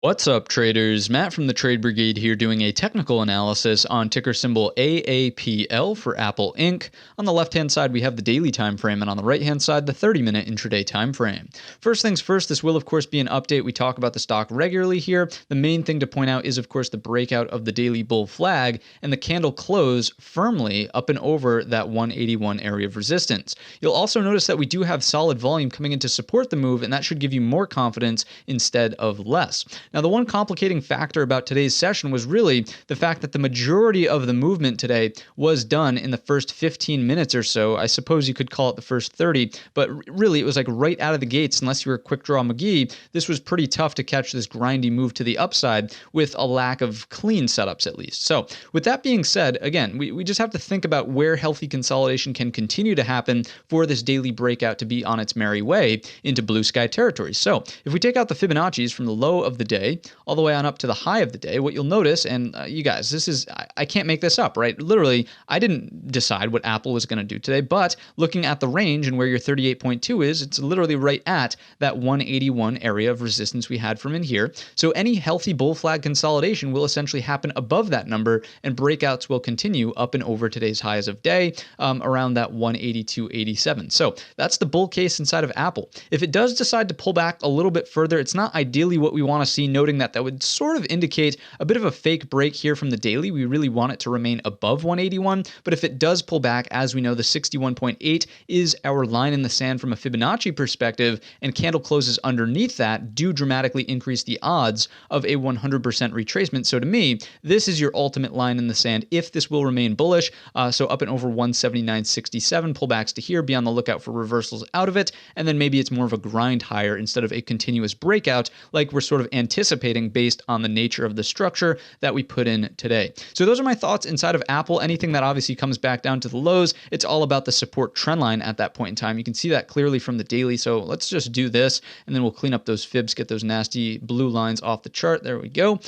What's up, traders? Matt from the Trade Brigade here doing a technical analysis on ticker symbol AAPL for Apple Inc. On the left-hand side, we have the daily time frame, and on the right-hand side, the 30-minute intraday time frame. First things first, this will, of course, be an update. We talk about the stock regularly here. The main thing to point out is, of course, the breakout of the daily bull flag and the candle close firmly up and over that 181 area of resistance. You'll also notice that we do have solid volume coming in to support the move, and that should give you more confidence instead of less. Now, the one complicating factor about today's session was really the fact that the majority of the movement today was done in the first 15 minutes or so. I suppose you could call it the first 30, but really it was like right out of the gates. Unless you were a quick draw McGee, this was pretty tough to catch this grindy move to the upside with a lack of clean setups at least. So with that being said, again, we just have to think about where healthy consolidation can continue to happen for this daily breakout to be on its merry way into blue sky territory. So if we take out the Fibonacci's from the low of the day all the way on up to the high of the day, what you'll notice, and you guys, this is, I can't make this up, right? Literally, I didn't decide what Apple was going to do today, but looking at the range and where your 38.2 is, it's literally right at that 181 area of resistance we had from in here. So any healthy bull flag consolidation will essentially happen above that number, and breakouts will continue up and over today's highs of day around that 182.87. So that's the bull case inside of Apple. If it does decide to pull back a little bit further, it's not ideally what we want to see, noting that would sort of indicate a bit of a fake break here from the daily. We really want it to remain above 181, but if it does pull back, as we know, the 61.8 is our line in the sand from a Fibonacci perspective, and candle closes underneath that do dramatically increase the odds of a 100% retracement. So to me, this is your ultimate line in the sand if this will remain bullish. So up and over 179.67, pullbacks to here, be on the lookout for reversals out of it, and then maybe it's more of a grind higher instead of a continuous breakout like we're sort of anticipating based on the nature of the structure that we put in today. So those are my thoughts inside of Apple. Anything that obviously comes back down to the lows, it's all about the support trend line at that point in time. You can see that clearly from the daily. So let's just do this, and then we'll clean up those fibs, get those nasty blue lines off the chart. There we go.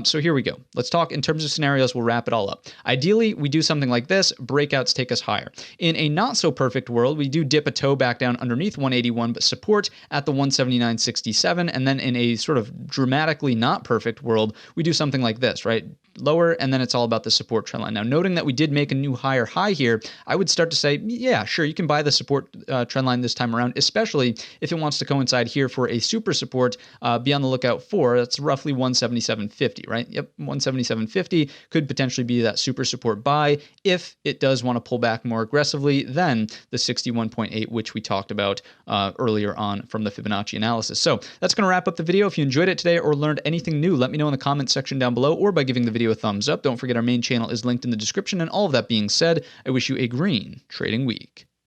So here we go. Let's talk in terms of scenarios. We'll wrap it all up. Ideally, we do something like this. Breakouts take us higher. In a not so perfect world, we do dip a toe back down underneath 181, but support at the 179.67, and then in a sort of dramatically not perfect world, we do something like this, right? Lower, and then it's all about the support trend line. Now, noting that we did make a new higher high here, I would start to say, yeah, sure, you can buy the support trend line this time around, especially if it wants to coincide here for a super support. Be on the lookout for, that's roughly 177.50, right? Yep, 177.50 could potentially be that super support buy if it does want to pull back more aggressively than the 61.8, which we talked about earlier on from the Fibonacci analysis. So that's going to wrap up the video. If you enjoyed it today or learned anything new, let me know in the comments section down below or by giving the video a thumbs up. Don't forget our main channel is linked in the description. And all of that being said, I wish you a green trading week.